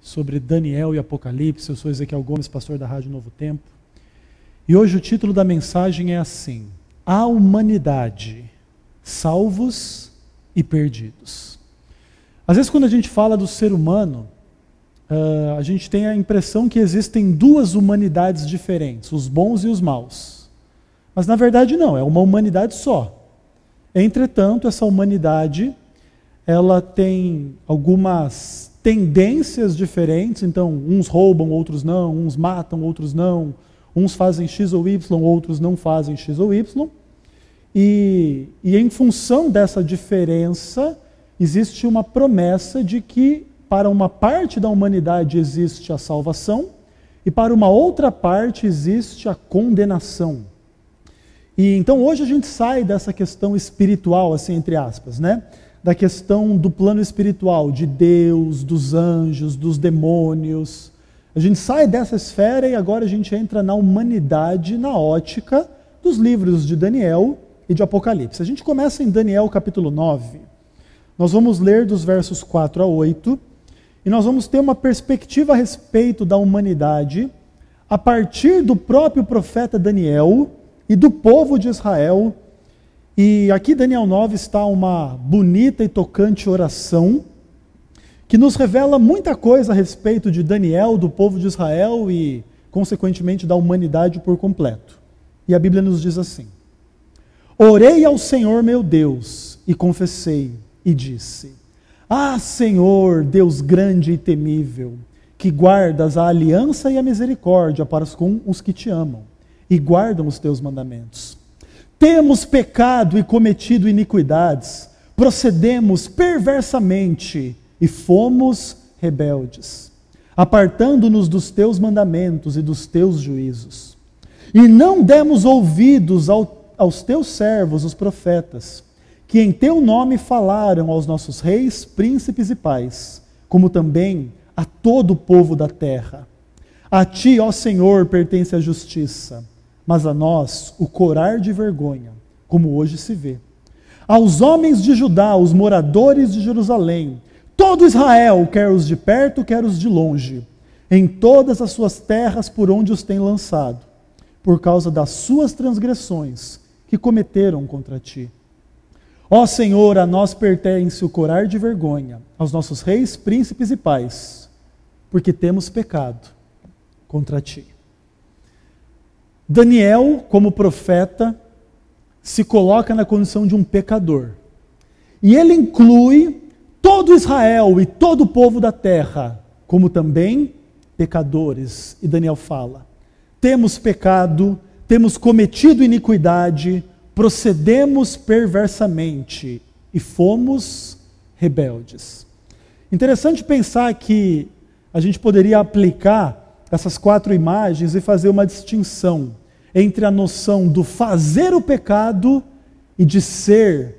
sobre Daniel e Apocalipse. Eu sou Ezequiel Gomes, pastor da Rádio Novo Tempo. E hoje o título da mensagem é assim: A humanidade, salvos e perdidos. Às vezes quando a gente fala do ser humano, a gente tem a impressão que existem duas humanidades diferentes, os bons e os maus. Mas na verdade não, é uma humanidade só. Entretanto, essa humanidade, ela tem algumas tendências diferentes, então uns roubam, outros não, uns matam, outros não, uns fazem X ou Y, outros não fazem X ou Y, e em função dessa diferença, existe uma promessa de que para uma parte da humanidade existe a salvação, e para uma outra parte existe a condenação. E então hoje a gente sai dessa questão espiritual, assim, entre aspas, né? Da questão do plano espiritual, de Deus, dos anjos, dos demônios. A gente sai dessa esfera e agora a gente entra na humanidade, na ótica dos livros de Daniel e de Apocalipse. A gente começa em Daniel capítulo 9. Nós vamos ler dos versos 4 a 8 e nós vamos ter uma perspectiva a respeito da humanidade a partir do próprio profeta Daniel e do povo de Israel. E aqui Daniel 9 está uma bonita e tocante oração que nos revela muita coisa a respeito de Daniel, do povo de Israel e, consequentemente, da humanidade por completo. E a Bíblia nos diz assim: Orei ao Senhor meu Deus e confessei e disse: Ah, Senhor, Deus grande e temível, que guardas a aliança e a misericórdia para com os que te amam e guardam os teus mandamentos. Temos pecado e cometido iniquidades, procedemos perversamente e fomos rebeldes, apartando-nos dos teus mandamentos e dos teus juízos. E não demos ouvidos aos teus servos, os profetas, que em teu nome falaram aos nossos reis, príncipes e pais, como também a todo o povo da terra. A ti, ó Senhor, pertence a justiça, mas a nós o corar de vergonha, como hoje se vê. Aos homens de Judá, os moradores de Jerusalém, todo Israel, quer os de perto, quer os de longe, em todas as suas terras por onde os tem lançado, por causa das suas transgressões que cometeram contra ti. Ó Senhor, a nós pertence o corar de vergonha, aos nossos reis, príncipes e pais, porque temos pecado contra ti. Daniel, como profeta, se coloca na condição de um pecador. E ele inclui todo Israel e todo o povo da terra, como também pecadores. E Daniel fala: temos pecado, temos cometido iniquidade, procedemos perversamente e fomos rebeldes. Interessante pensar que a gente poderia aplicar essas quatro imagens e fazer uma distinção entre a noção do fazer o pecado e de ser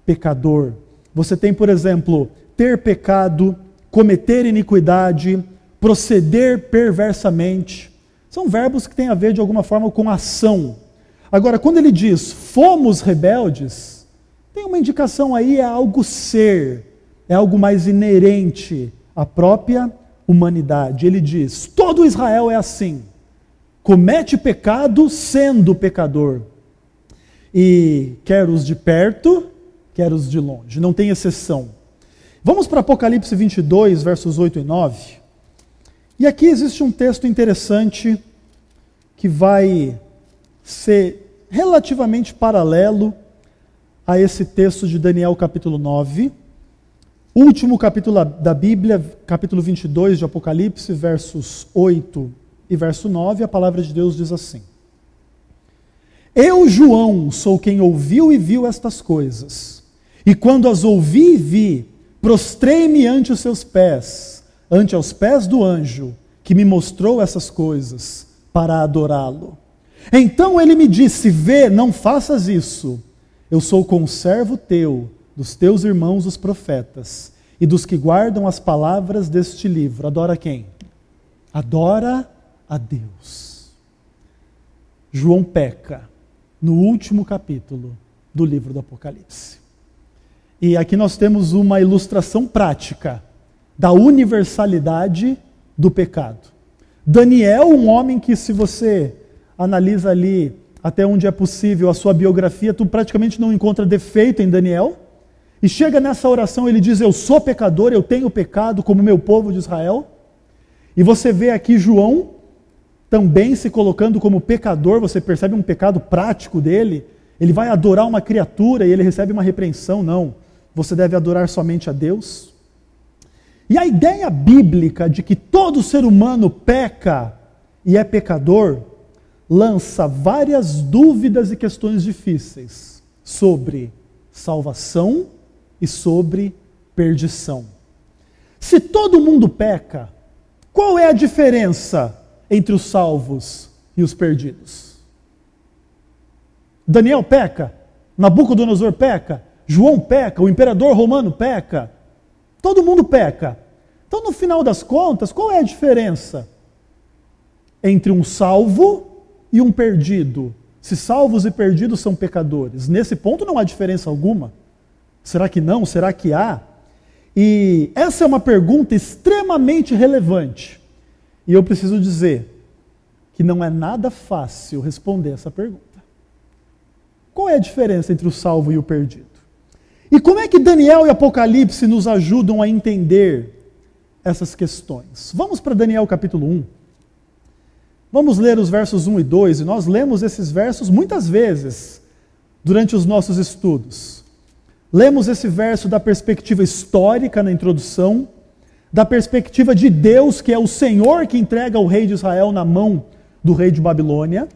pecador. Você tem, por exemplo, ter pecado, cometer iniquidade, proceder perversamente. São verbos que têm a ver de alguma forma com ação. Agora, quando ele diz fomos rebeldes, tem uma indicação aí, é algo ser, é algo mais inerente à própria humanidade. Ele diz: todo Israel é assim, comete pecado sendo pecador, e quer os de perto, quer os de longe, não tem exceção. Vamos para Apocalipse 22, versos 8 e 9, e aqui existe um texto interessante que vai ser relativamente paralelo a esse texto de Daniel capítulo 9, último capítulo da Bíblia, capítulo 22 de Apocalipse, versos 8 e verso 9, a palavra de Deus diz assim: Eu, João, sou quem ouviu e viu estas coisas, e quando as ouvi e vi, prostrei-me ante os seus pés, ante aos pés do anjo, que me mostrou essas coisas, para adorá-lo. Então ele me disse: Vê, não faças isso, eu sou conservo teu, dos teus irmãos os profetas, e dos que guardam as palavras deste livro. Adora quem? Adora a Deus. João peca no último capítulo do livro do Apocalipse. E aqui nós temos uma ilustração prática da universalidade do pecado. Daniel, um homem que, se você analisa ali até onde é possível a sua biografia, tu praticamente não encontra defeito em Daniel. E chega nessa oração, ele diz: eu sou pecador, eu tenho pecado como meu povo de Israel. E você vê aqui João também se colocando como pecador, você percebe um pecado prático dele. Ele vai adorar uma criatura e ele recebe uma repreensão. Não, você deve adorar somente a Deus. E a ideia bíblica de que todo ser humano peca e é pecador, lança várias dúvidas e questões difíceis sobre salvação e sobre perdição. Se todo mundo peca, qual é a diferença entre os salvos e os perdidos? Daniel peca, Nabucodonosor peca, João peca, o imperador romano peca, todo mundo peca. Então, no final das contas, qual é a diferença entre um salvo e um perdido? Se salvos e perdidos são pecadores, nesse ponto não há diferença alguma. Será que não? Será que há? E essa é uma pergunta extremamente relevante. E eu preciso dizer que não é nada fácil responder essa pergunta. Qual é a diferença entre o salvo e o perdido? E como é que Daniel e Apocalipse nos ajudam a entender essas questões? Vamos para Daniel capítulo 1. Vamos ler os versos 1 e 2, e nós lemos esses versos muitas vezes durante os nossos estudos. Lemos esse verso da perspectiva histórica na introdução, da perspectiva de Deus, que é o Senhor que entrega o rei de Israel na mão do rei de Babilônia.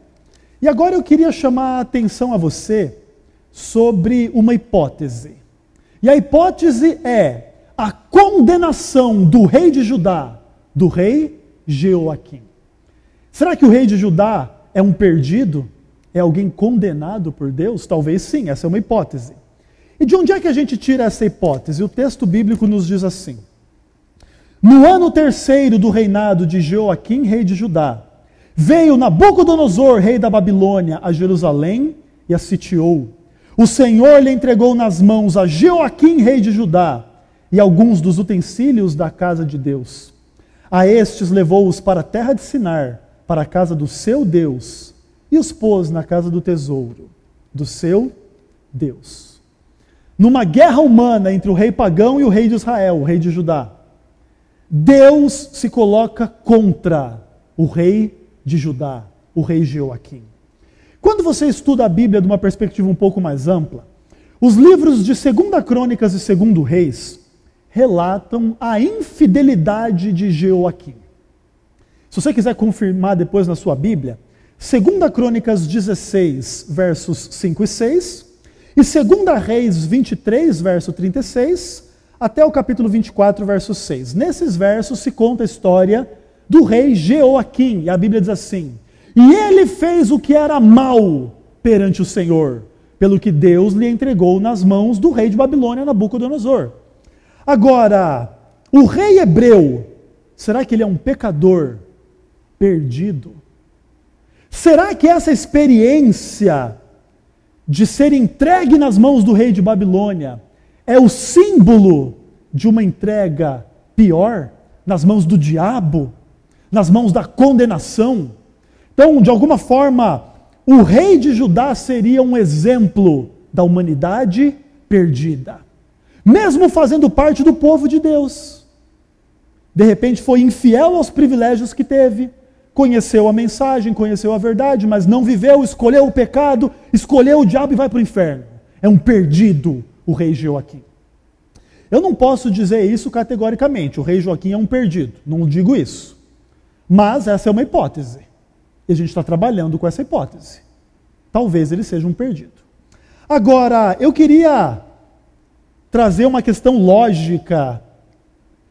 E agora eu queria chamar a atenção a você sobre uma hipótese. E a hipótese é a condenação do rei de Judá, do rei Jeoaquim. Será que o rei de Judá é um perdido? É alguém condenado por Deus? Talvez sim, essa é uma hipótese. E de onde é que a gente tira essa hipótese? O texto bíblico nos diz assim: no ano 3º do reinado de Jeoaquim, rei de Judá, veio Nabucodonosor, rei da Babilônia, a Jerusalém e a sitiou. O Senhor lhe entregou nas mãos a Jeoaquim, rei de Judá, e alguns dos utensílios da casa de Deus. A estes levou-os para a terra de Sinar, para a casa do seu Deus, e os pôs na casa do tesouro do seu Deus. Numa guerra humana entre o rei pagão e o rei de Israel, o rei de Judá, Deus se coloca contra o rei de Judá, o rei Jeoaquim. Quando você estuda a Bíblia de uma perspectiva um pouco mais ampla, os livros de 2 Crônicas e 2 Reis relatam a infidelidade de Jeoaquim. Se você quiser confirmar depois na sua Bíblia, 2 Crônicas 16, versos 5 e 6, e 2 Reis 23, verso 36, até o capítulo 24, verso 6. Nesses versos se conta a história do rei Jeoaquim, e a Bíblia diz assim: e ele fez o que era mal perante o Senhor, pelo que Deus lhe entregou nas mãos do rei de Babilônia, Nabucodonosor. Agora, o rei hebreu, será que ele é um pecador perdido? Será que essa experiência de ser entregue nas mãos do rei de Babilônia é o símbolo de uma entrega pior, nas mãos do diabo, nas mãos da condenação? Então, de alguma forma, o rei de Judá seria um exemplo da humanidade perdida, mesmo fazendo parte do povo de Deus. De repente foi infiel aos privilégios que teve, conheceu a mensagem, conheceu a verdade, mas não viveu, escolheu o pecado, escolheu o diabo e vai para o inferno. É um perdido o rei Jeoaquim. Eu não posso dizer isso categoricamente, o rei Joaquim é um perdido, não digo isso. Mas essa é uma hipótese. E a gente está trabalhando com essa hipótese. Talvez ele seja um perdido. Agora, eu queria trazer uma questão lógica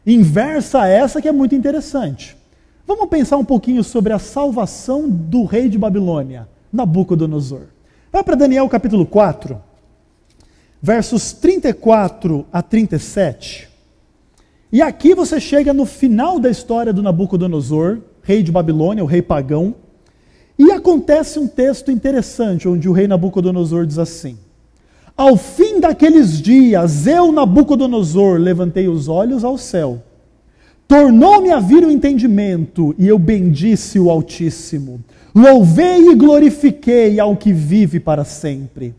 inversa a essa, que é muito interessante. Vamos pensar um pouquinho sobre a salvação do rei de Babilônia, Nabucodonosor. Vai para Daniel capítulo 4, versos 34 a 37. E aqui você chega no final da história do Nabucodonosor, rei de Babilônia, o rei pagão. E acontece um texto interessante, onde o rei Nabucodonosor diz assim: ao fim daqueles dias, eu, Nabucodonosor, levantei os olhos ao céu Tornou-me a vir o entendimento, e eu bendisse o Altíssimo. Louvei e glorifiquei ao que vive para sempre,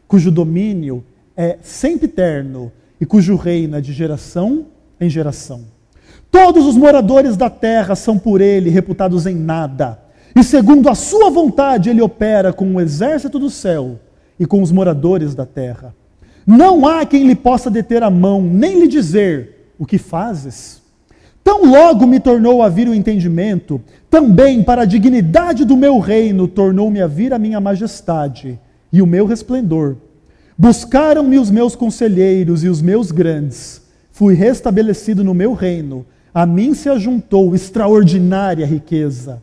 cujo domínio é sempre eterno e cujo reino é de geração em geração. Todos os moradores da terra são por ele reputados em nada, e segundo a sua vontade ele opera com o exército do céu e com os moradores da terra. Não há quem lhe possa deter a mão, nem lhe dizer: o que fazes? Tão logo me tornou a vir o entendimento, também para a dignidade do meu reino tornou-me a vir a minha majestade e o meu resplendor. Buscaram-me os meus conselheiros e os meus grandes. Fui restabelecido no meu reino. A mim se ajuntou extraordinária riqueza.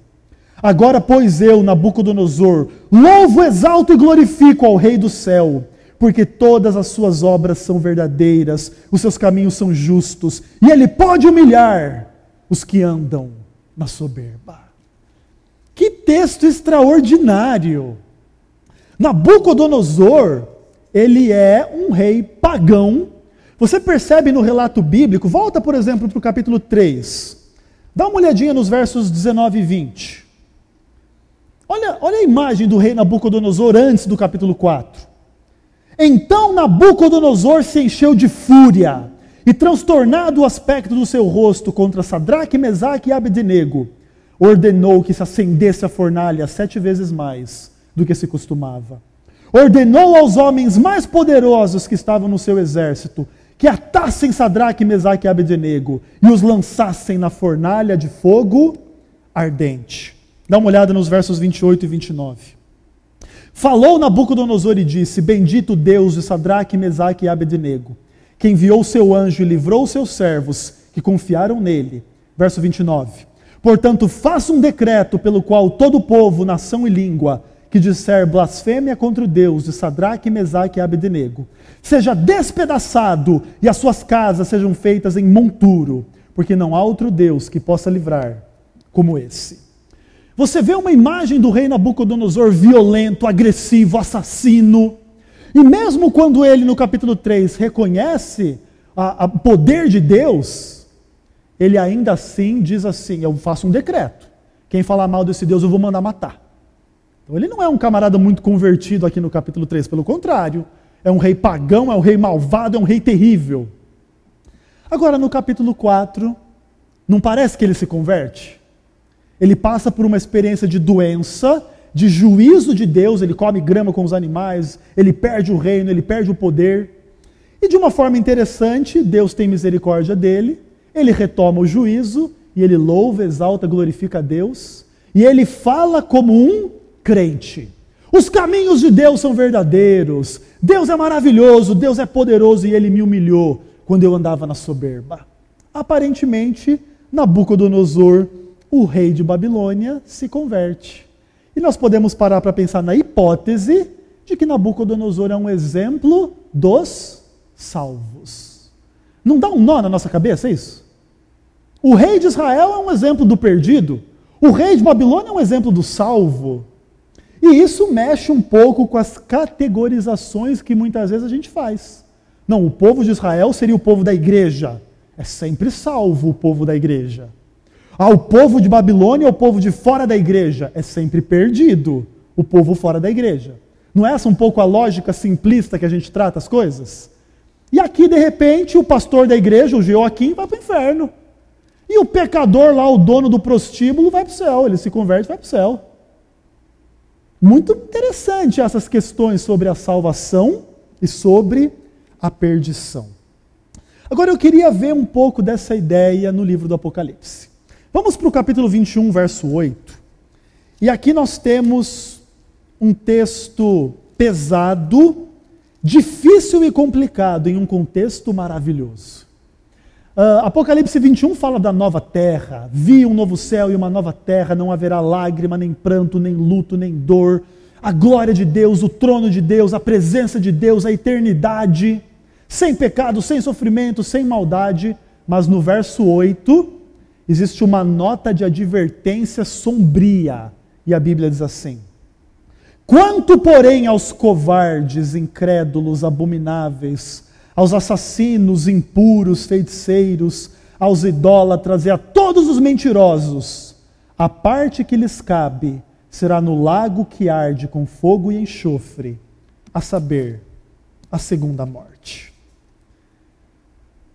Agora, pois eu, Nabucodonosor, louvo, exalto e glorifico ao Rei do céu, porque todas as suas obras são verdadeiras, os seus caminhos são justos, e ele pode humilhar os que andam na soberba. Que texto extraordinário! Nabucodonosor, ele é um rei pagão. Você percebe no relato bíblico, volta por exemplo para o capítulo 3, dá uma olhadinha nos versos 19 e 20. Olha a imagem do rei Nabucodonosor antes do capítulo 4. Então Nabucodonosor se encheu de fúria, e transtornado o aspecto do seu rosto contra Sadraque, Mesaque e Abednego, ordenou que se acendesse a fornalha 7 vezes mais do que se costumava. Ordenou aos homens mais poderosos que estavam no seu exército que atassem Sadraque, Mesaque e Abednego e os lançassem na fornalha de fogo ardente. Dá uma olhada nos versos 28 e 29. Falou Nabucodonosor e disse: bendito Deus de Sadraque, Mesaque e Abednego, que enviou seu anjo e livrou os seus servos que confiaram nele. Verso 29. Portanto, faça um decreto pelo qual todo povo, nação e língua que disser blasfêmia contra o Deus de Sadraque, Mesaque e Abednego seja despedaçado e as suas casas sejam feitas em monturo, porque não há outro Deus que possa livrar como esse. Você vê uma imagem do rei Nabucodonosor violento, agressivo, assassino. E mesmo quando ele, no capítulo 3, reconhece o poder de Deus, ele ainda assim diz assim: eu faço um decreto. Quem falar mal desse Deus eu vou mandar matar. Então ele não é um camarada muito convertido aqui no capítulo 3, pelo contrário. É um rei pagão, é um rei malvado, é um rei terrível. Agora no capítulo 4, não parece que ele se converte? Ele passa por uma experiência de doença, de juízo de Deus, ele come grama com os animais, ele perde o reino, ele perde o poder. E de uma forma interessante, Deus tem misericórdia dele, ele retoma o juízo, e ele louva, exalta, glorifica a Deus, e ele fala como um crente. Os caminhos de Deus são verdadeiros, Deus é maravilhoso, Deus é poderoso, e ele me humilhou quando eu andava na soberba. Aparentemente, Nabucodonosor, o rei de Babilônia, se converte. E nós podemos parar para pensar na hipótese de que Nabucodonosor é um exemplo dos salvos. Não dá um nó na nossa cabeça isso? O rei de Israel é um exemplo do perdido. O rei de Babilônia é um exemplo do salvo. E isso mexe um pouco com as categorizações que muitas vezes a gente faz. Não, o povo de Israel seria o povo da igreja. É sempre salvo o povo da igreja. O povo de Babilônia é o povo de fora da igreja. É sempre perdido o povo fora da igreja. Não é essa um pouco a lógica simplista que a gente trata as coisas? E aqui, de repente, o pastor da igreja, o Joaquim, vai para o inferno. E o pecador lá, o dono do prostíbulo, vai para o céu. Ele se converte e vai para o céu. Muito interessante essas questões sobre a salvação e sobre a perdição. Agora eu queria ver um pouco dessa ideia no livro do Apocalipse. Vamos para o capítulo 21, verso 8. E aqui nós temos um texto pesado, difícil e complicado em um contexto maravilhoso. Apocalipse 21 fala da nova terra. Vi um novo céu e uma nova terra, não haverá lágrima, nem pranto, nem luto, nem dor. A glória de Deus, o trono de Deus, a presença de Deus, a eternidade, sem pecado, sem sofrimento, sem maldade. Mas no verso 8... existe uma nota de advertência sombria, e a Bíblia diz assim: quanto, porém, aos covardes, incrédulos, abomináveis, aos assassinos, impuros, feiticeiros, aos idólatras e a todos os mentirosos, a parte que lhes cabe será no lago que arde com fogo e enxofre, a saber, a segunda morte.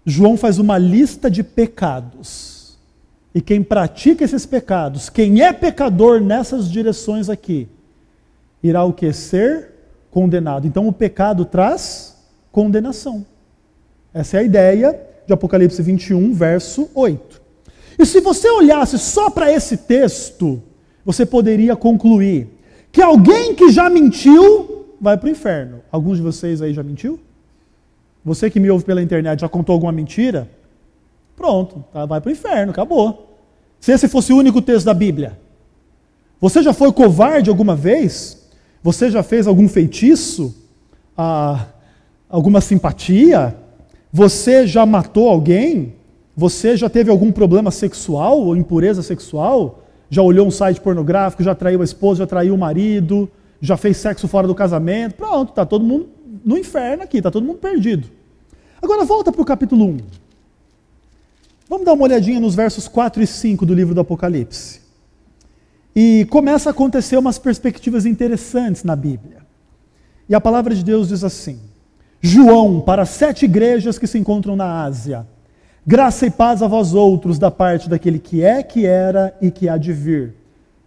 João faz uma lista de pecados. E quem pratica esses pecados, quem é pecador nessas direções aqui, irá o que? Ser condenado. Então o pecado traz condenação. Essa é a ideia de Apocalipse 21, verso 8. E se você olhasse só para esse texto, você poderia concluir que alguém que já mentiu vai para o inferno. Alguns de vocês aí já mentiu? Você que me ouve pela internet já contou alguma mentira? Pronto, tá, vai para o inferno, acabou. Se esse fosse o único texto da Bíblia. Você já foi covarde alguma vez? Você já fez algum feitiço? Alguma simpatia? Você já matou alguém? Você já teve algum problema sexual ou impureza sexual? Já olhou um site pornográfico, já traiu a esposa, já traiu o marido, já fez sexo fora do casamento? Pronto, está todo mundo no inferno aqui, está todo mundo perdido. Agora volta para o capítulo 1. Vamos dar uma olhadinha nos versos 4 e 5 do livro do Apocalipse. E começa a acontecer umas perspectivas interessantes na Bíblia. E a palavra de Deus diz assim: João, para 7 igrejas que se encontram na Ásia, graça e paz a vós outros da parte daquele que é, que era e que há de vir.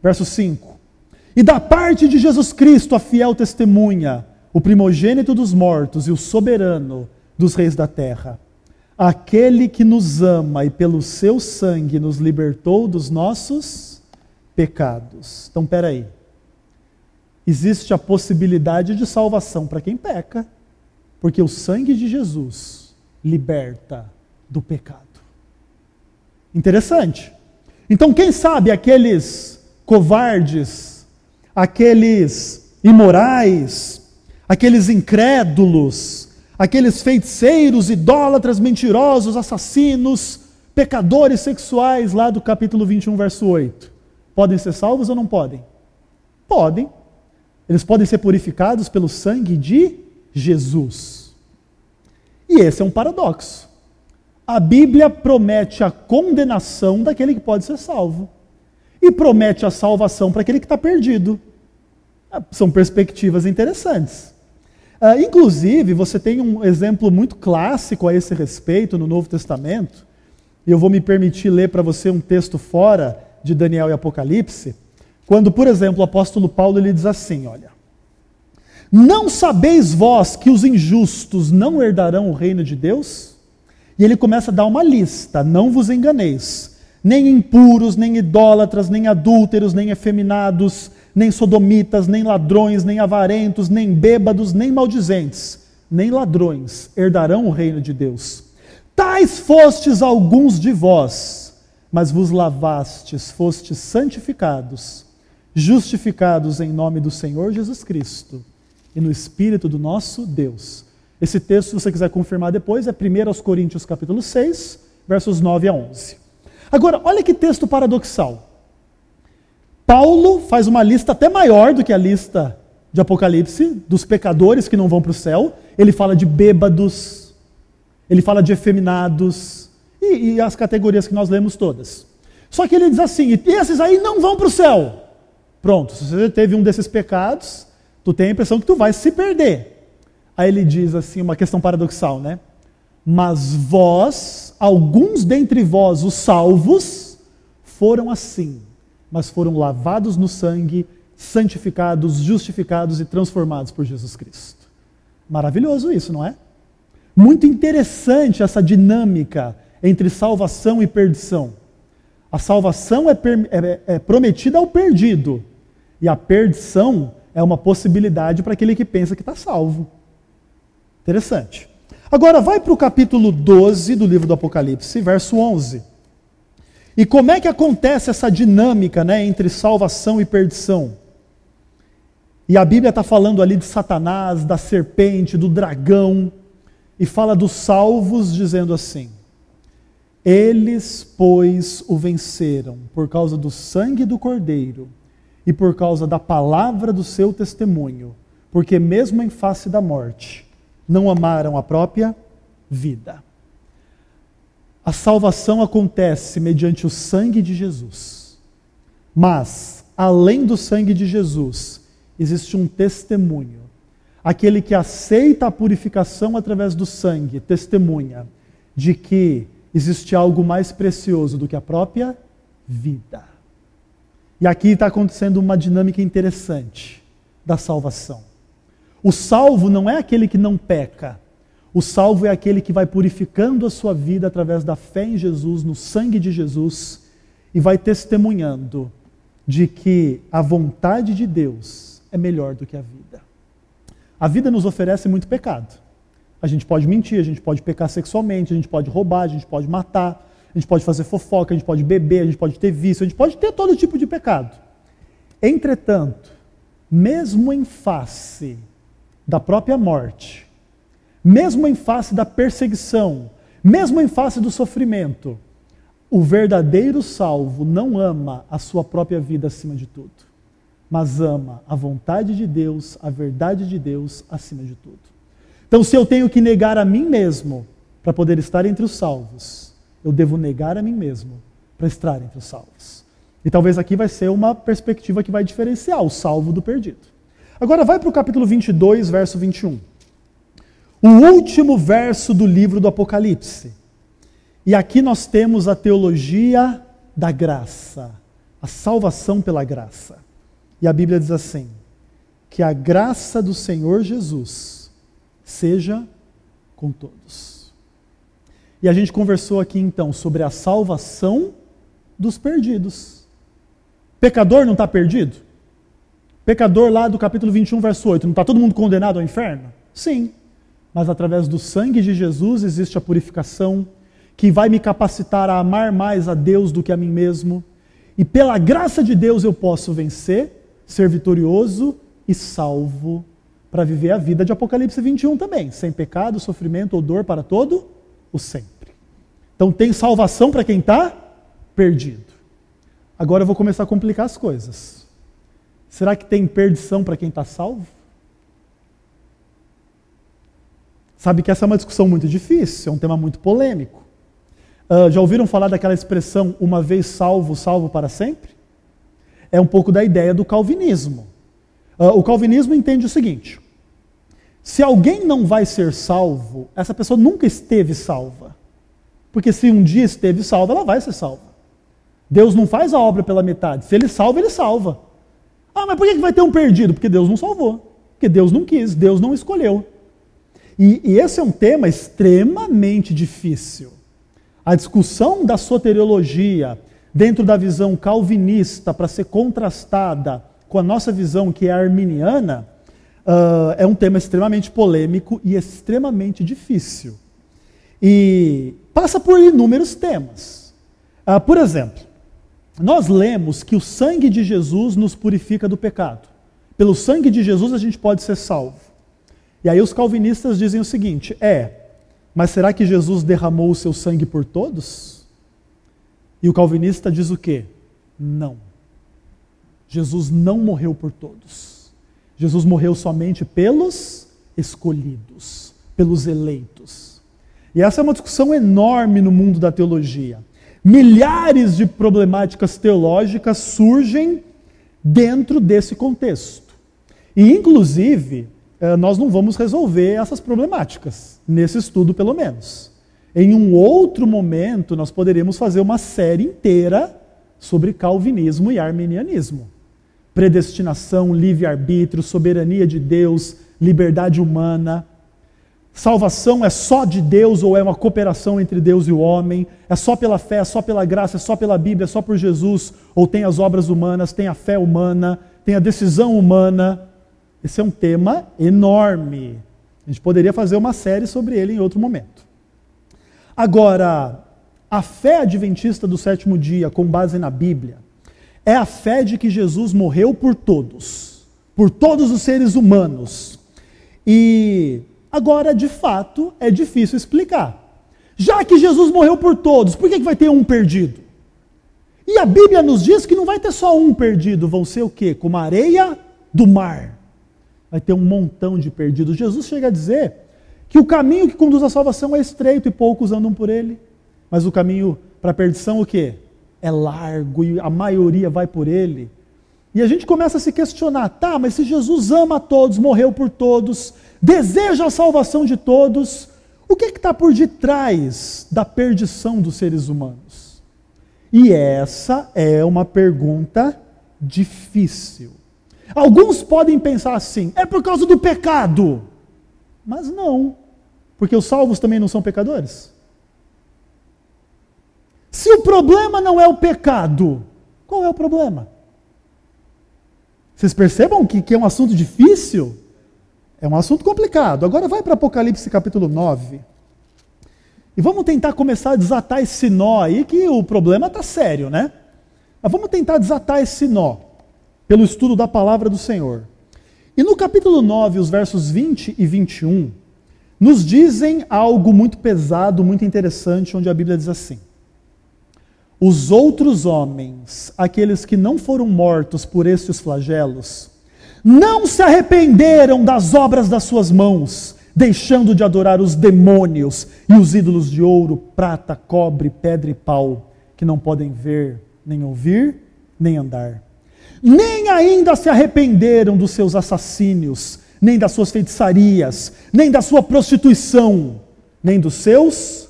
Verso 5. E da parte de Jesus Cristo, a fiel testemunha, o primogênito dos mortos e o soberano dos reis da terra, aquele que nos ama e pelo seu sangue nos libertou dos nossos pecados. Então, peraí. Existe a possibilidade de salvação para quem peca, porque o sangue de Jesus liberta do pecado. Interessante. Então, quem sabe aqueles covardes, aqueles imorais, aqueles incrédulos, aqueles feiticeiros, idólatras, mentirosos, assassinos, pecadores sexuais, lá do capítulo 21, verso 8, podem ser salvos ou não podem? Podem. Eles podem ser purificados pelo sangue de Jesus. E esse é um paradoxo. A Bíblia promete a condenação daquele que pode ser salvo. E promete a salvação para aquele que está perdido. São perspectivas interessantes. Inclusive, você tem um exemplo muito clássico a esse respeito no Novo Testamento, e eu vou me permitir ler para você um texto fora de Daniel e Apocalipse, quando, por exemplo, o apóstolo Paulo ele diz assim, olha: não sabeis vós que os injustos não herdarão o reino de Deus? E ele começa a dar uma lista: não vos enganeis, nem impuros, nem idólatras, nem adúlteros, nem efeminados, nem sodomitas, nem ladrões, nem avarentos, nem bêbados, nem maldizentes, nem ladrões herdarão o reino de Deus. Tais fostes alguns de vós, mas vos lavastes, fostes santificados, justificados em nome do Senhor Jesus Cristo e no Espírito do nosso Deus. Esse texto, se você quiser confirmar depois, é 1 Coríntios capítulo 6, versos 9 a 11. Agora, olha que texto paradoxal. Paulo faz uma lista até maior do que a lista de Apocalipse, dos pecadores que não vão para o céu. Ele fala de bêbados, ele fala de efeminados, e as categorias que nós lemos todas. Só que ele diz assim: e esses aí não vão para o céu. Pronto, se você teve um desses pecados, tu tem a impressão que tu vai se perder. Aí ele diz assim, uma questão paradoxal, né? Mas vós, alguns dentre vós, os salvos, foram assim, mas foram lavados no sangue, santificados, justificados e transformados por Jesus Cristo. Maravilhoso isso, não é? Muito interessante essa dinâmica entre salvação e perdição. A salvação é prometida ao perdido, e a perdição é uma possibilidade para aquele que pensa que está salvo. Interessante. Agora vai para o capítulo 12 do livro do Apocalipse, verso 11. E como é que acontece essa dinâmica, né, entre salvação e perdição? E a Bíblia está falando ali de Satanás, da serpente, do dragão, e fala dos salvos dizendo assim: eles, pois, o venceram por causa do sangue do Cordeiro e por causa da palavra do seu testemunho, porque mesmo em face da morte, não amaram a própria vida. A salvação acontece mediante o sangue de Jesus. Mas, além do sangue de Jesus, existe um testemunho. Aquele que aceita a purificação através do sangue, testemunha de que existe algo mais precioso do que a própria vida. E aqui está acontecendo uma dinâmica interessante da salvação. O salvo não é aquele que não peca. O salvo é aquele que vai purificando a sua vida através da fé em Jesus, no sangue de Jesus, e vai testemunhando de que a vontade de Deus é melhor do que a vida. A vida nos oferece muito pecado. A gente pode mentir, a gente pode pecar sexualmente, a gente pode roubar, a gente pode matar, a gente pode fazer fofoca, a gente pode beber, a gente pode ter vício, a gente pode ter todo tipo de pecado. Entretanto, mesmo em face da própria morte, mesmo em face da perseguição, mesmo em face do sofrimento, o verdadeiro salvo não ama a sua própria vida acima de tudo, mas ama a vontade de Deus, a verdade de Deus acima de tudo. Então, se eu tenho que negar a mim mesmo para poder estar entre os salvos, eu devo negar a mim mesmo para estar entre os salvos. E talvez aqui vai ser uma perspectiva que vai diferenciar o salvo do perdido. Agora vai para o capítulo 22, verso 21. O último verso do livro do Apocalipse. E aqui nós temos a teologia da graça, a salvação pela graça. E a Bíblia diz assim: que a graça do Senhor Jesus seja com todos. E a gente conversou aqui então sobre a salvação dos perdidos. Pecador não está perdido? Pecador lá do capítulo 21, verso 8, não está todo mundo condenado ao inferno? Sim, mas através do sangue de Jesus existe a purificação que vai me capacitar a amar mais a Deus do que a mim mesmo. E pela graça de Deus eu posso vencer, ser vitorioso e salvo para viver a vida de Apocalipse 21 também, sem pecado, sofrimento ou dor para todo o sempre. Então tem salvação para quem está perdido. Agora eu vou começar a complicar as coisas. Será que tem perdição para quem está salvo? Sabe que essa é uma discussão muito difícil, é um tema muito polêmico. Já ouviram falar daquela expressão, uma vez salvo, salvo para sempre? É um pouco da ideia do calvinismo. O calvinismo entende o seguinte: se alguém não vai ser salvo, essa pessoa nunca esteve salva. Porque se um dia esteve salva, ela vai ser salva. Deus não faz a obra pela metade. Se ele salva, ele salva. Ah, mas por que vai ter um perdido? Porque Deus não salvou. Porque Deus não quis, Deus não escolheu. E esse é um tema extremamente difícil. A discussão da soteriologia dentro da visão calvinista para ser contrastada com a nossa visão que é arminiana é um tema extremamente polêmico e extremamente difícil. E passa por inúmeros temas. Por exemplo, nós lemos que o sangue de Jesus nos purifica do pecado. Pelo sangue de Jesus a gente pode ser salvo. E aí os calvinistas dizem o seguinte: mas será que Jesus derramou o seu sangue por todos? E o calvinista diz o quê? Não. Jesus não morreu por todos. Jesus morreu somente pelos escolhidos, pelos eleitos. E essa é uma discussão enorme no mundo da teologia. Milhares de problemáticas teológicas surgem dentro desse contexto. E, inclusive, nós não vamos resolver essas problemáticas, nesse estudo pelo menos. Em um outro momento, nós poderíamos fazer uma série inteira sobre calvinismo e arminianismo. Predestinação, livre-arbítrio, soberania de Deus, liberdade humana. Salvação é só de Deus ou é uma cooperação entre Deus e o homem? É só pela fé, é só pela graça, é só pela Bíblia, é só por Jesus? Ou tem as obras humanas, tem a fé humana, tem a decisão humana? Esse é um tema enorme. A gente poderia fazer uma série sobre ele em outro momento. Agora, a fé adventista do sétimo dia, com base na Bíblia, é a fé de que Jesus morreu por todos os seres humanos. E agora, de fato, é difícil explicar. Já que Jesus morreu por todos, por que vai ter um perdido? E a Bíblia nos diz que não vai ter só um perdido, vão ser o quê? Como a areia do mar. Vai ter um montão de perdidos. Jesus chega a dizer que o caminho que conduz à salvação é estreito e poucos andam por ele. mas o caminho para a perdição o quê? É largo e a maioria vai por ele. E a gente começa a se questionar, tá, mas se Jesus ama a todos, morreu por todos, deseja a salvação de todos, o que está por detrás da perdição dos seres humanos? E essa é uma pergunta difícil. Alguns podem pensar assim, é por causa do pecado. Mas não, porque os salvos também não são pecadores. Se o problema não é o pecado, qual é o problema? Vocês percebam que é um assunto difícil? É um assunto complicado. Agora vai para Apocalipse capítulo 9. E vamos tentar começar a desatar esse nó aí, que o problema está sério, né? Mas vamos tentar desatar esse nó, pelo estudo da palavra do Senhor. E no capítulo 9, os versos 20 e 21, nos dizem algo muito pesado, muito interessante, onde a Bíblia diz assim: os outros homens, aqueles que não foram mortos por estes flagelos, não se arrependeram das obras das suas mãos, deixando de adorar os demônios e os ídolos de ouro, prata, cobre, pedra e pau, que não podem ver, nem ouvir, nem andar. Nem ainda se arrependeram dos seus assassínios, nem das suas feitiçarias, nem da sua prostituição, nem dos seus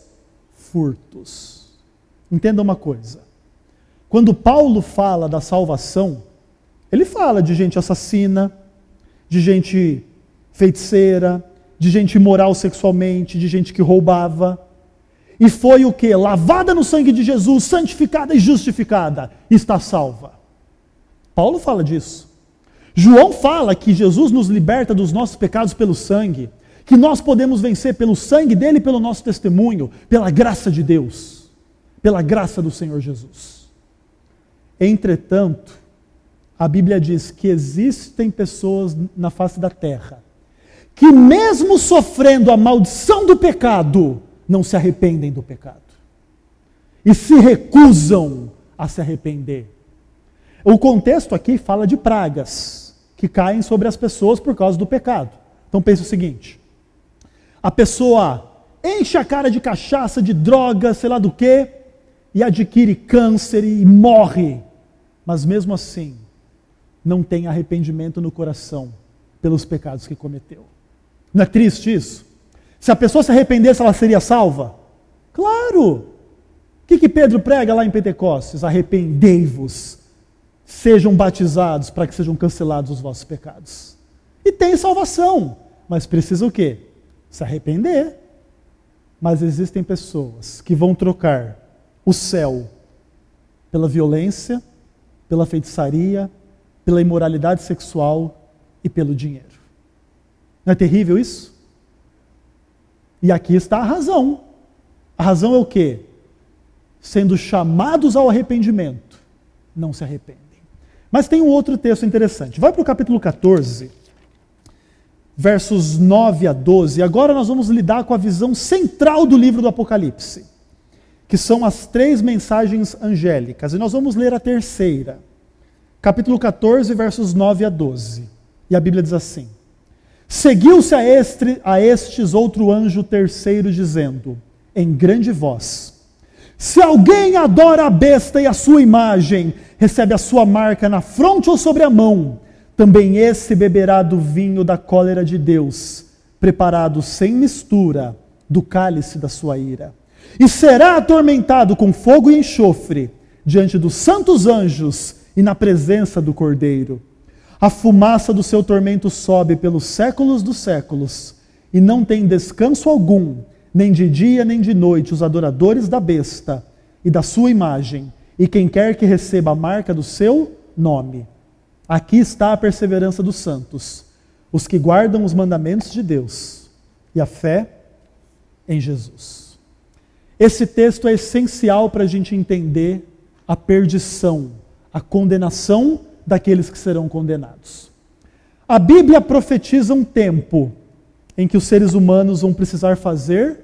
furtos. Entenda uma coisa. Quando Paulo fala da salvação, ele fala de gente assassina, de gente feiticeira, de gente imoral sexualmente, de gente que roubava. E foi o quê? Lavada no sangue de Jesus, santificada e justificada, está salva. Paulo fala disso. João fala que Jesus nos liberta dos nossos pecados pelo sangue, que nós podemos vencer pelo sangue dele e pelo nosso testemunho, pela graça de Deus, pela graça do Senhor Jesus. Entretanto, a Bíblia diz que existem pessoas na face da terra que mesmo sofrendo a maldição do pecado, não se arrependem do pecado. E se recusam a se arrepender. O contexto aqui fala de pragas que caem sobre as pessoas por causa do pecado. Então pense o seguinte: a pessoa enche a cara de cachaça, de droga, sei lá do quê, e adquire câncer e morre. Mas mesmo assim, não tem arrependimento no coração pelos pecados que cometeu. Não é triste isso? Se a pessoa se arrependesse, ela seria salva? Claro! O que Pedro prega lá em Pentecostes? Arrependei-vos, sejam batizados para que sejam cancelados os vossos pecados. E tem salvação, mas precisa o quê? Se arrepender. Mas existem pessoas que vão trocar o céu pela violência, pela feitiçaria, pela imoralidade sexual e pelo dinheiro. Não é terrível isso? E aqui está a razão. A razão é o quê? Sendo chamados ao arrependimento, não se arrependem. Mas tem um outro texto interessante. Vai para o capítulo 14, versos 9 a 12. Agora nós vamos lidar com a visão central do livro do Apocalipse, que são as 3 mensagens angélicas. E nós vamos ler a terceira. Capítulo 14, versos 9 a 12. E a Bíblia diz assim: seguiu-se a estes outro anjo terceiro, dizendo, em grande voz: se alguém adora a besta e a sua imagem, recebe a sua marca na fronte ou sobre a mão, também esse beberá do vinho da cólera de Deus, preparado sem mistura, do cálice da sua ira. E será atormentado com fogo e enxofre, diante dos santos anjos e na presença do Cordeiro. A fumaça do seu tormento sobe pelos séculos dos séculos, e não tem descanso algum, nem de dia nem de noite, os adoradores da besta e da sua imagem, e quem quer que receba a marca do seu nome. Aqui está a perseverança dos santos, os que guardam os mandamentos de Deus e a fé em Jesus. Esse texto é essencial para a gente entender a perdição, a condenação daqueles que serão condenados. A Bíblia profetiza um tempo em que os seres humanos vão precisar fazer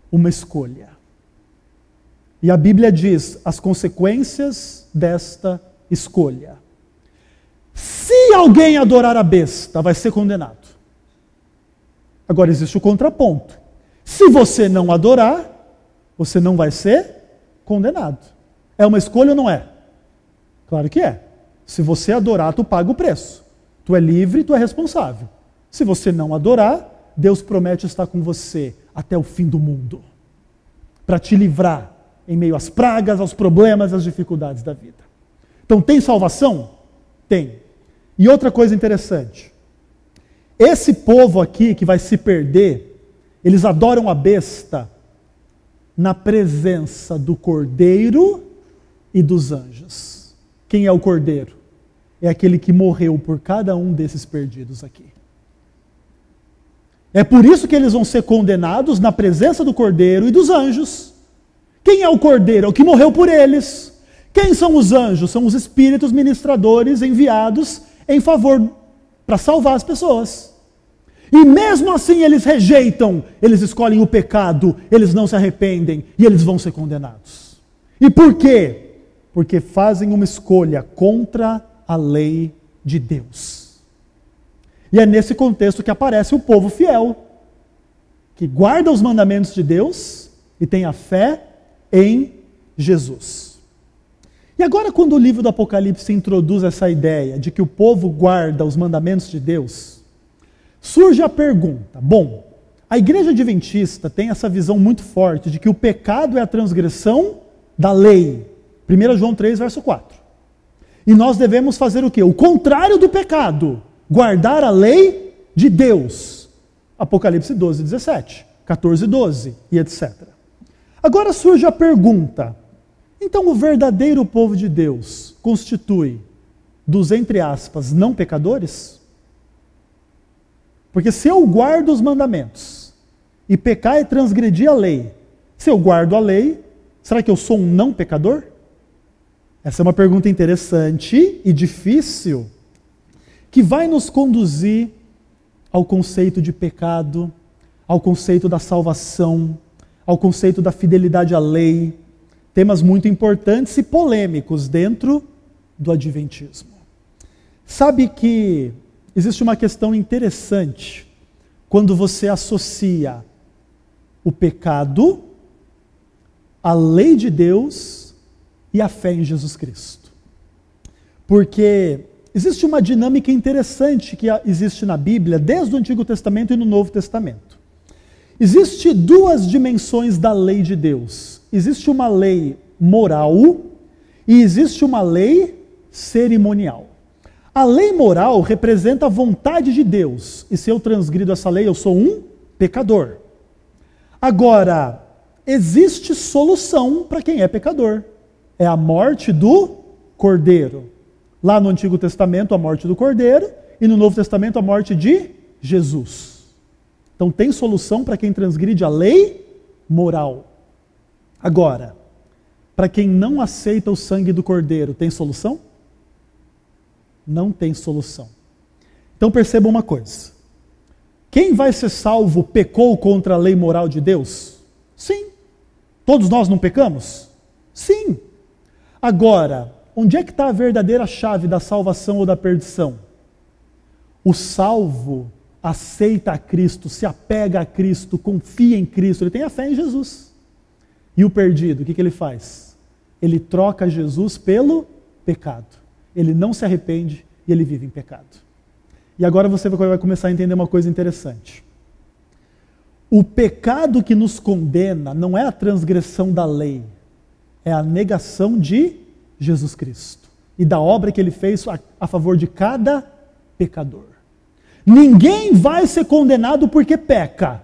uma escolha. E a Bíblia diz as consequências desta escolha. Se alguém adorar a besta, vai ser condenado. Agora existe o contraponto. Se você não adorar, você não vai ser condenado. É uma escolha ou não é? Claro que é. Se você adorar, tu paga o preço. Tu é livre, tu é responsável. Se você não adorar, Deus promete estar com você até o fim do mundo, para te livrar em meio às pragas, aos problemas, às dificuldades da vida. Então, tem salvação? Tem. E outra coisa interessante, esse povo aqui que vai se perder, eles adoram a besta na presença do Cordeiro e dos anjos. Quem é o Cordeiro? É aquele que morreu por cada um desses perdidos aqui. É por isso que eles vão ser condenados na presença do Cordeiro e dos anjos. Quem é o Cordeiro? É o que morreu por eles. Quem são os anjos? São os espíritos ministradores enviados em favor, para salvar as pessoas. E mesmo assim eles rejeitam, eles escolhem o pecado, eles não se arrependem e eles vão ser condenados. E por quê? Porque fazem uma escolha contra a lei de Deus. E é nesse contexto que aparece o povo fiel, que guarda os mandamentos de Deus e tem a fé em Jesus. E agora, quando o livro do Apocalipse introduz essa ideia de que o povo guarda os mandamentos de Deus, surge a pergunta, bom, a igreja adventista tem essa visão muito forte de que o pecado é a transgressão da lei. 1 João 3, verso 4. E nós devemos fazer o quê? O contrário do pecado. Guardar a lei de Deus. Apocalipse 12, 17, 14, 12 e etc. Agora surge a pergunta, então o verdadeiro povo de Deus constitui dos, entre aspas, não pecadores? Porque se eu guardo os mandamentos e pecar é transgredir a lei, se eu guardo a lei, será que eu sou um não pecador? Essa é uma pergunta interessante e difícil, que vai nos conduzir ao conceito de pecado, ao conceito da salvação, ao conceito da fidelidade à lei, temas muito importantes e polêmicos dentro do adventismo. Sabe que existe uma questão interessante quando você associa o pecado, a lei de Deus e a fé em Jesus Cristo. Porque existe uma dinâmica interessante que existe na Bíblia, desde o Antigo Testamento e no Novo Testamento. Existem duas dimensões da lei de Deus. Existe uma lei moral e existe uma lei cerimonial. A lei moral representa a vontade de Deus. E se eu transgrido essa lei, eu sou um pecador. Agora, existe solução para quem é pecador. É a morte do Cordeiro. Lá no Antigo Testamento, a morte do Cordeiro, e no Novo Testamento, a morte de Jesus. Então tem solução para quem transgride a lei moral. Agora, para quem não aceita o sangue do Cordeiro, tem solução? Não tem solução. Então perceba uma coisa. Quem vai ser salvo pecou contra a lei moral de Deus? Sim. Todos nós não pecamos? Sim. Agora, onde é que está a verdadeira chave da salvação ou da perdição? O salvo aceita a Cristo, se apega a Cristo, confia em Cristo, ele tem a fé em Jesus. E o perdido, o que ele faz? Ele troca Jesus pelo pecado. Ele não se arrepende e ele vive em pecado. E agora você vai começar a entender uma coisa interessante. O pecado que nos condena não é a transgressão da lei, é a negação de Jesus Cristo e da obra que ele fez a favor de cada pecador. Ninguém vai ser condenado porque peca,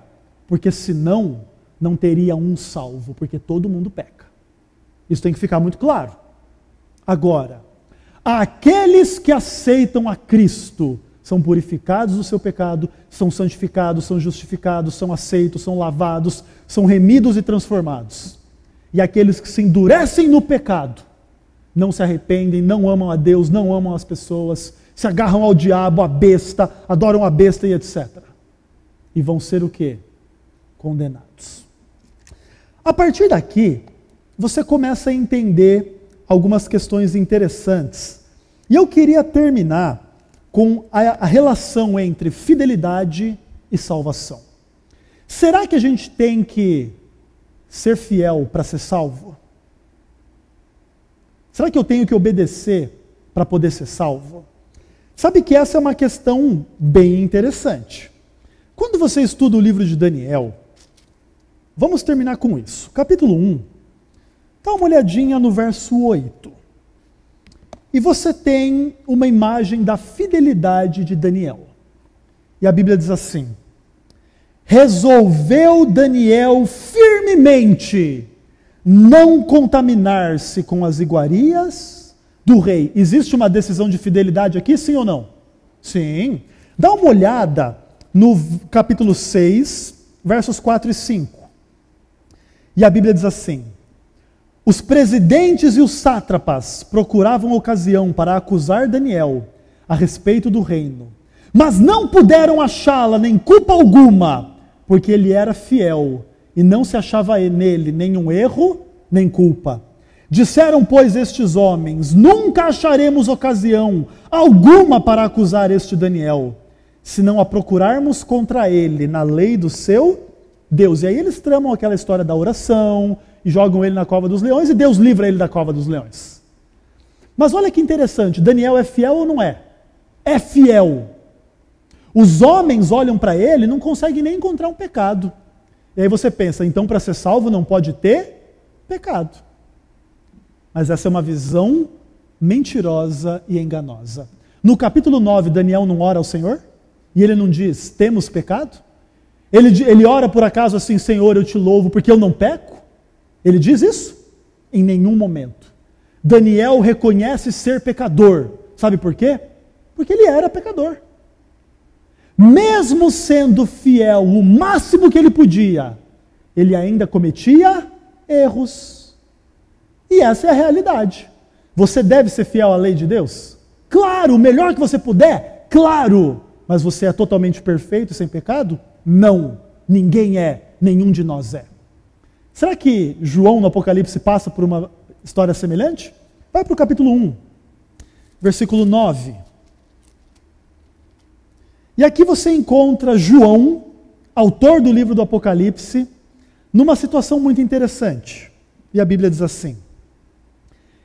porque senão não teria um salvo, porque todo mundo peca. Isso tem que ficar muito claro. Agora, aqueles que aceitam a Cristo são purificados do seu pecado, são santificados, são justificados, são aceitos, são lavados, são remidos e transformados. E aqueles que se endurecem no pecado, não se arrependem, não amam a Deus, não amam as pessoas, se agarram ao diabo, à besta, adoram a besta e etc. E vão ser o quê? Condenados. A partir daqui, você começa a entender algumas questões interessantes. E eu queria terminar com a relação entre fidelidade e salvação. Será que a gente tem que ser fiel para ser salvo? Será que eu tenho que obedecer para poder ser salvo? Sabe que essa é uma questão bem interessante. Quando você estuda o livro de Daniel, vamos terminar com isso. Capítulo 1, dá uma olhadinha no verso 8. E você tem uma imagem da fidelidade de Daniel. E a Bíblia diz assim: resolveu Daniel firmemente não contaminar-se com as iguarias do rei. Existe uma decisão de fidelidade aqui, sim ou não? Sim. Dá uma olhada no capítulo 6, versos 4 e 5. E a Bíblia diz assim: os presidentes e os sátrapas procuravam ocasião para acusar Daniel a respeito do reino, mas não puderam achá-la nem culpa alguma, porque ele era fiel e não se achava nele nenhum erro nem culpa. Disseram, pois, estes homens: nunca acharemos ocasião alguma para acusar este Daniel, se não a procurarmos contra ele na lei do seu Deus. E aí eles tramam aquela história da oração e jogam ele na cova dos leões, e Deus livra ele da cova dos leões. Mas olha que interessante, Daniel é fiel ou não é? É fiel. Os homens olham para ele e não conseguem nem encontrar um pecado. E aí você pensa, então para ser salvo não pode ter pecado. Mas essa é uma visão mentirosa e enganosa. No capítulo 9, Daniel não ora ao Senhor? E ele não diz, temos pecado? Ele ora por acaso assim, Senhor, eu te louvo porque eu não peco? Ele diz isso? Em nenhum momento. Daniel reconhece ser pecador. Sabe por quê? Porque ele era pecador. Mesmo sendo fiel o máximo que ele podia, ele ainda cometia erros. E essa é a realidade. Você deve ser fiel à lei de Deus? Claro, o melhor que você puder? Claro. Mas você é totalmente perfeito e sem pecado? Não. Ninguém é. Nenhum de nós é. Será que João no Apocalipse passa por uma história semelhante? Vai para o capítulo 1, versículo 9. E aqui você encontra João, autor do livro do Apocalipse, numa situação muito interessante. E a Bíblia diz assim: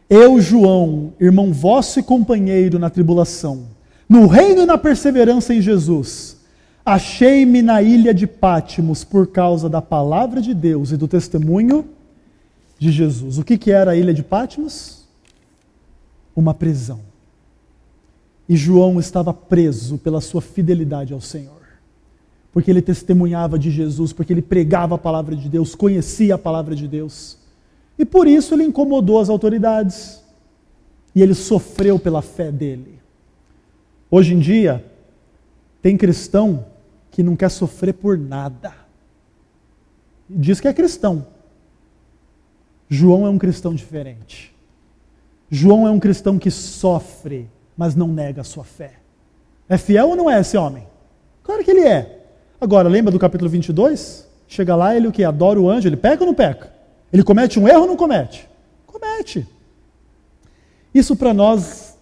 eu, João, irmão vosso e companheiro na tribulação, no reino e na perseverança em Jesus, achei-me na ilha de Pátimos por causa da palavra de Deus e do testemunho de Jesus. O que era a ilha de Pátimos? Uma prisão. E João estava preso pela sua fidelidade ao Senhor. Porque ele testemunhava de Jesus, porque ele pregava a palavra de Deus, conhecia a palavra de Deus. E por isso ele incomodou as autoridades. E ele sofreu pela fé dele. Hoje em dia, tem cristão que não quer sofrer por nada. Diz que é cristão. João é um cristão diferente. João é um cristão que sofre, mas não nega a sua fé. É fiel ou não é esse homem? Claro que ele é. Agora, lembra do capítulo 22? Chega lá, ele o quê? Adora o anjo, ele peca ou não peca? Ele comete um erro ou não comete? Comete. Isso para nós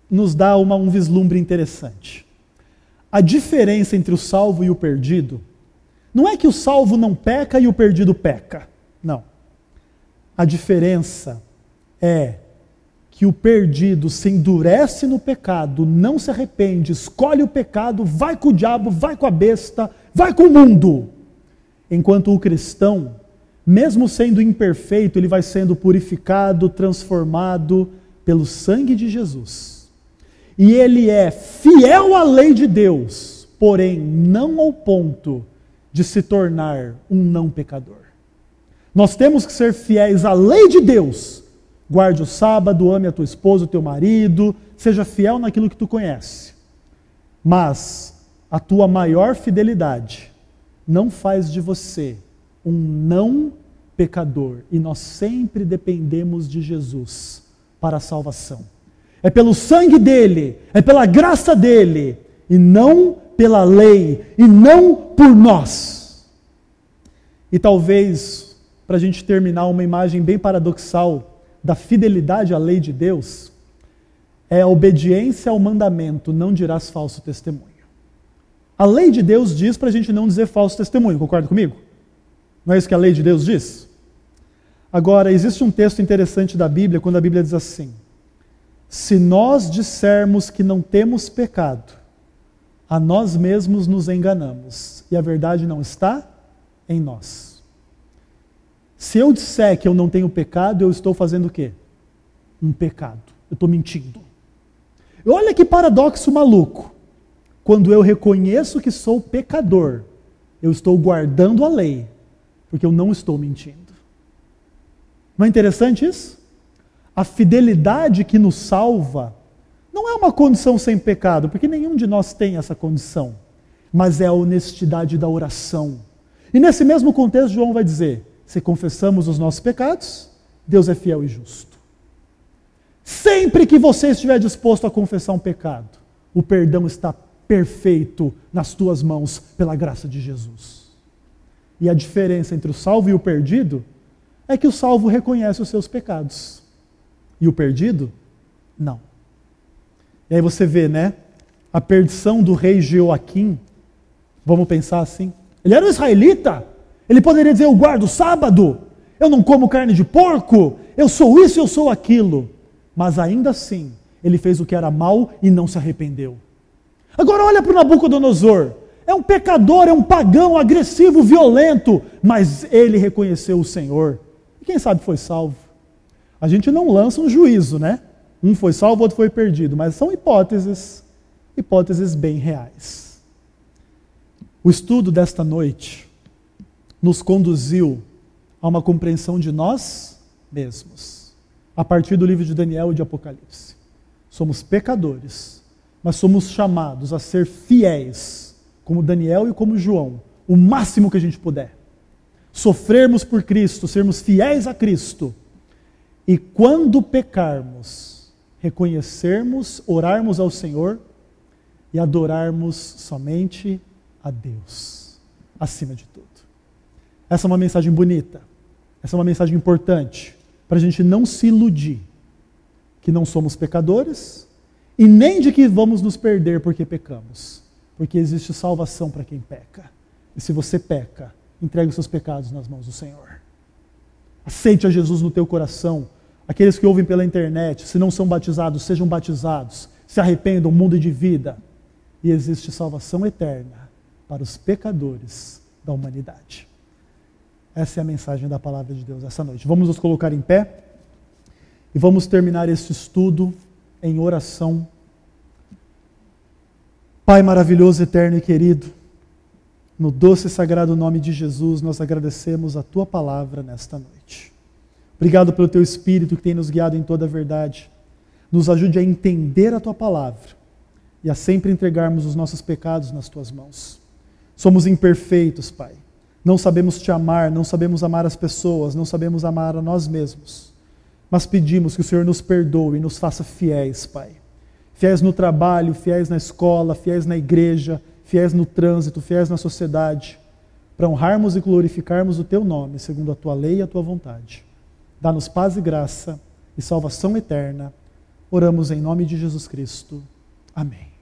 nos dá um vislumbre interessante. A diferença entre o salvo e o perdido não é que o salvo não peca e o perdido peca. Não. A diferença é que o perdido se endurece no pecado, não se arrepende, escolhe o pecado, vai com o diabo, vai com a besta, vai com o mundo. Enquanto o cristão, mesmo sendo imperfeito, ele vai sendo purificado, transformado pelo sangue de Jesus. E ele é fiel à lei de Deus, porém não ao ponto de se tornar um não pecador. Nós temos que ser fiéis à lei de Deus. Guarde o sábado, ame a tua esposa, o teu marido, seja fiel naquilo que tu conhece. Mas a tua maior fidelidade não faz de você um não pecador. E nós sempre dependemos de Jesus para a salvação. É pelo sangue dele, é pela graça dele, e não pela lei, e não por nós. E talvez, para a gente terminar, uma imagem bem paradoxal da fidelidade à lei de Deus, é a obediência ao mandamento, não dirás falso testemunho. A lei de Deus diz para a gente não dizer falso testemunho, concorda comigo? Não é isso que a lei de Deus diz? Agora, existe um texto interessante da Bíblia, quando a Bíblia diz assim: se nós dissermos que não temos pecado, a nós mesmos nos enganamos, e a verdade não está em nós. Se eu disser que eu não tenho pecado, eu estou fazendo o quê? Um pecado. Eu estou mentindo. Olha que paradoxo maluco. Quando eu reconheço que sou pecador, eu estou guardando a lei, porque eu não estou mentindo. Não é interessante isso? A fidelidade que nos salva não é uma condição sem pecado, porque nenhum de nós tem essa condição, mas é a honestidade da oração. E nesse mesmo contexto, João vai dizer: se confessamos os nossos pecados, Deus é fiel e justo. Sempre que você estiver disposto a confessar um pecado, o perdão está perfeito nas tuas mãos pela graça de Jesus. E a diferença entre o salvo e o perdido é que o salvo reconhece os seus pecados e o perdido, não. E aí você vê, né, a perdição do rei Jeoaquim. Vamos pensar assim: ele era um israelita, ele poderia dizer: eu guardo o sábado, eu não como carne de porco, eu sou isso, eu sou aquilo. Mas ainda assim, ele fez o que era mal e não se arrependeu. Agora olha para o Nabucodonosor. É um pecador, é um pagão, agressivo, violento, mas ele reconheceu o Senhor. E quem sabe foi salvo. A gente não lança um juízo, né? Um foi salvo, outro foi perdido, mas são hipóteses bem reais. O estudo desta noite nos conduziu a uma compreensão de nós mesmos, a partir do livro de Daniel e de Apocalipse. Somos pecadores, mas somos chamados a ser fiéis, como Daniel e como João, o máximo que a gente puder. Sofrermos por Cristo, sermos fiéis a Cristo. E quando pecarmos, reconhecermos, orarmos ao Senhor e adorarmos somente a Deus, acima de tudo. Essa é uma mensagem bonita, essa é uma mensagem importante, para a gente não se iludir que não somos pecadores e nem de que vamos nos perder porque pecamos. Porque existe salvação para quem peca. E se você peca, entregue os seus pecados nas mãos do Senhor. Aceite a Jesus no teu coração. Aqueles que ouvem pela internet, se não são batizados, sejam batizados. Se arrependam, mude de vida. E existe salvação eterna para os pecadores da humanidade. Essa é a mensagem da palavra de Deus essa noite. Vamos nos colocar em pé e vamos terminar este estudo em oração. Pai maravilhoso, eterno e querido, no doce e sagrado nome de Jesus, nós agradecemos a Tua palavra nesta noite. Obrigado pelo Teu Espírito que tem nos guiado em toda a verdade. Nos ajude a entender a Tua palavra e a sempre entregarmos os nossos pecados nas Tuas mãos. Somos imperfeitos, Pai. Não sabemos Te amar, não sabemos amar as pessoas, não sabemos amar a nós mesmos. Mas pedimos que o Senhor nos perdoe e nos faça fiéis, Pai. Fiéis no trabalho, fiéis na escola, fiéis na igreja, fiéis no trânsito, fiéis na sociedade, para honrarmos e glorificarmos o Teu nome, segundo a Tua lei e a Tua vontade. Dá-nos paz e graça e salvação eterna. Oramos em nome de Jesus Cristo. Amém.